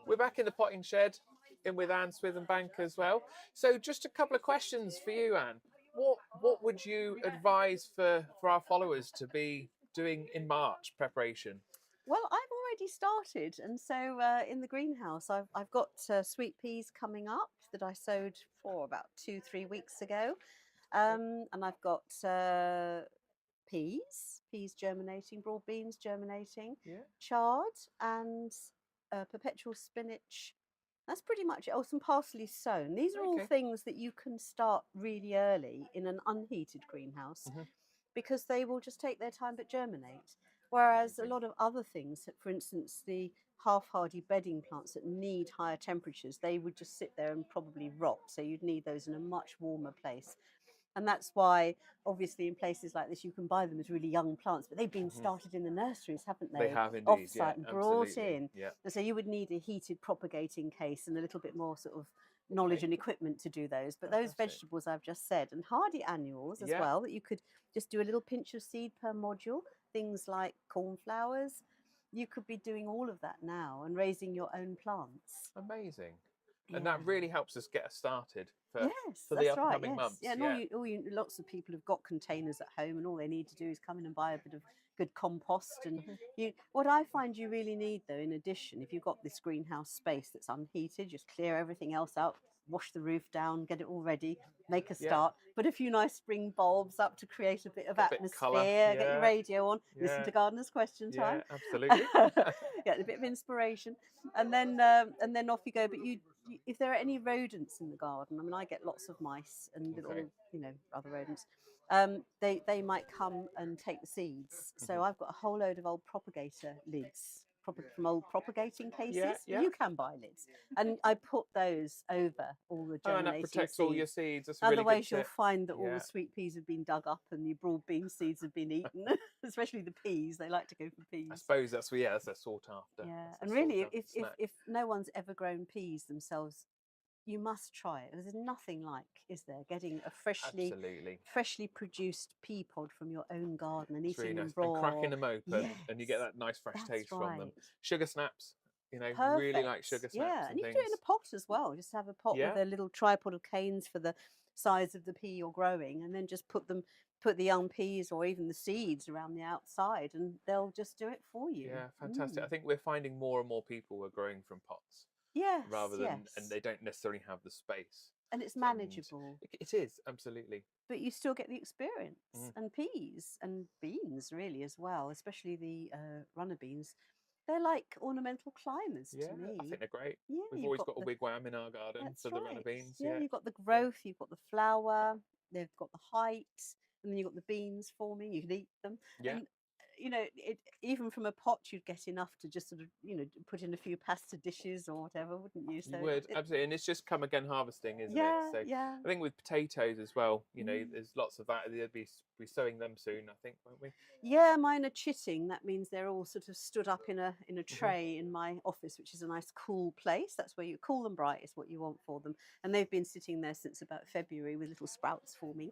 We're back in the potting shed in with Anne Swithinbank as well. So just a couple of questions for you, Anne. What would you advise for our followers to be doing in March preparation? Well, I've already started, and so in the greenhouse, I've got sweet peas coming up that I sowed for about 3 weeks ago, and I've got peas germinating, broad beans germinating, Yeah. chard, and perpetual spinach. That's pretty much it. Oh, some parsley sown. These are all Okay. things that you can start really early in an unheated greenhouse Mhm. because they will just take their time but germinate. Whereas a Amazing. lot of other things, for instance, the half-hardy bedding plants that need higher temperatures, they would just sit there and probably rot. So you'd need those in a much warmer place. And that's why, obviously, in places like this, you can buy them as really young plants, but they've been Mhm. started in the nurseries, haven't They they? have indeed. Yeah, Off-site and brought absolutely. in. Yeah. And so you would need a heated propagating case and a little bit more sort of knowledge Okay. and equipment to do those. But those Fantastic. vegetables I've just said, and hardy annuals as Yeah. well, that you could just do a little pinch of seed per module, things like cornflowers. You could be doing all of that now and raising your own plants. Amazing. And Yeah. that really helps us get us started Yes, for the that's right. upcoming Yes, months. yeah. And Yeah. lots of people have got containers at home, and all they need to do is come in and buy a bit of good compost. And Mhm. what I find you really need, though, in addition, if you've got this greenhouse space that's unheated, just clear everything else out, wash the roof down, get it all ready, make a Yeah. start, put a few nice spring bulbs up to create a bit of Get a bit of colour. atmosphere, get your Yeah. radio on, listen Yeah. to Gardener's Question Yeah. Time, Absolutely. get a bit of inspiration, and then off you go. But if there are any rodents in the garden, I mean, I get lots of mice and little, Okay. other rodents. They might come and take the seeds. So Mhm. I've got a whole load of old propagator lids from old propagating Yeah. cases. Yeah. You can buy lids, and I put those over all the Oh, and that germinating protects all your seeds. seeds. That's a really good Otherwise, you'll tip. find that all the Yeah. sweet peas have been dug up and your broad bean seeds have been eaten, especially the peas. They like to go for I peas. suppose that's their sought after. Yeah, That's and their sought really, after snack. if no one's ever grown peas themselves, you must try it. There's nothing like, is there, getting a Absolutely. freshly produced pea pod from your own garden and It's really eating them nice. And raw. cracking them open, Yes, and you get that nice fresh that's taste from them. right. Sugar snaps, really like Perfect. sugar Yeah, snaps and and you can do it in things. a pot as well. Just have a pot with Yeah. a little tripod of canes for the size of the pea you're growing, and then just put the young peas or even the seeds around the outside, and they'll just do it for you. Yeah, fantastic. Mm. I think we're finding more and more people are growing from pots Yes, rather than, and yes, they don't necessarily have the space. and it's And manageable. it is, absolutely. But you still get the experience. Mm. And peas and beans, really, as well, especially the runner beans. They're like ornamental climbers Yeah, to I think me. they're great. Yeah, We've you've always got got a the wigwam in our garden that's for the runner right. beans. Yeah, Yeah, you've got the yeah. growth, you've got the flower, they've got the height, and then you've got the beans forming. You can eat them, Yeah, and even from a pot, you'd get enough to just sort of put in a few pasta dishes or whatever, wouldn't you? So you would, absolutely. And it's just come again harvesting, isn't it? yeah, So yeah. I think with potatoes as well, Mm. there's lots of that. They'll be sowing them soon, I think, won't we? Yeah, mine are chitting. That means they're all sort of stood up in a Hmm. tray in my office, which is a nice cool place. That's where you cool and bright is what you want for them. And they've been sitting there since about February with little sprouts forming.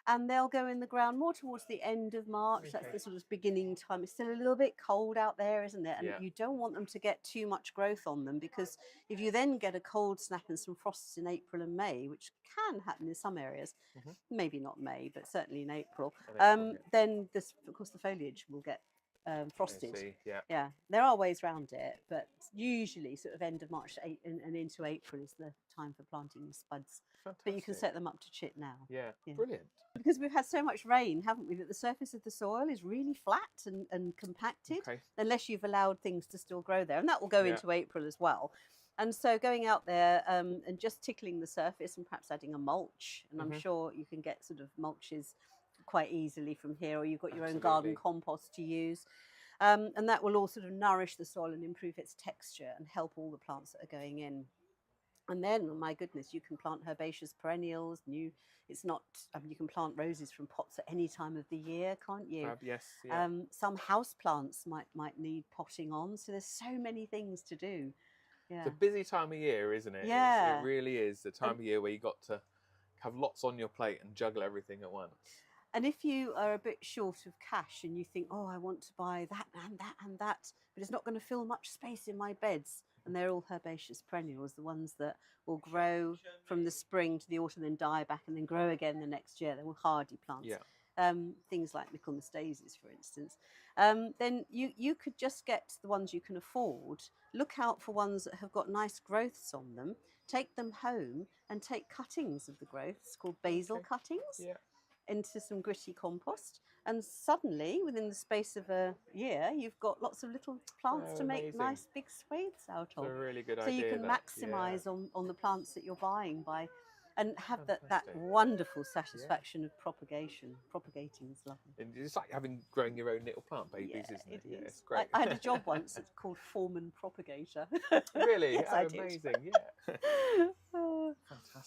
And they'll go in the ground more towards the end of March. That's Okay. the sort of beginning time. It's still a little bit cold out there, isn't it? And Yeah. you don't want them to get too much growth on them, because if you then get a cold snap and some frosts in April and May, which can happen in some areas, Hmm. maybe not May, but certainly in April, In April, yeah. then of course the foliage will get I frosted. see. Yeah. Yeah, there are ways around it, but usually sort of end of March and into April is the time for planting the spuds. But you can Fantastic. set them up to chit now. Yeah. Yeah. Brilliant. Because we've had so much rain, haven't we, that the surface of the soil is really flat and compacted, Okay. unless you've allowed things to still grow there. And that will go Yeah. into April as well. And so going out there and just tickling the surface and perhaps adding a mulch, and I'm Hmm. sure you can get sort of mulches quite easily from here, or you've got your own garden Absolutely. compost to use. And that will all sort of nourish the soil and improve its texture and help all the plants that are going in. And then, oh my goodness, you can plant herbaceous perennials. It's not. You can plant roses from pots at any time of the year, can't you? Fab, yes. Yeah. Some house plants might need potting on. So there's so many things to do. It's Yeah, a busy time of year, isn't it? yeah. It really is the time And of year where you got to have lots on your plate and juggle everything at once. and if you are a bit short of cash and you think, oh, I want to buy that and that and that, but it's not going to fill much space in my beds, and they're all herbaceous perennials, the ones that will grow from the spring to the autumn, then die back and then grow again the next year. They're all hardy plants. Yeah. Things like Michaelmas daisies, for instance. Then you could just get the ones you can afford. Look out for ones that have got nice growths on them. Take them home and take cuttings of the growths called basil Okay. cuttings Yeah. into some gritty compost, and suddenly within the space of a year you've got lots of little plants Oh, to make amazing. nice big swathes out It's of. a really good So idea. you can that. maximize on the plants that you're buying by and have that Fantastic. wonderful satisfaction of propagation. Propagating is lovely. And it's like growing your own little plant babies, Yeah, isn't it? it Yeah, is. it's great. I had a job once that's called foreman propagator. Really? Yes, Oh, I did. amazing. Yeah. Oh. Fantastic.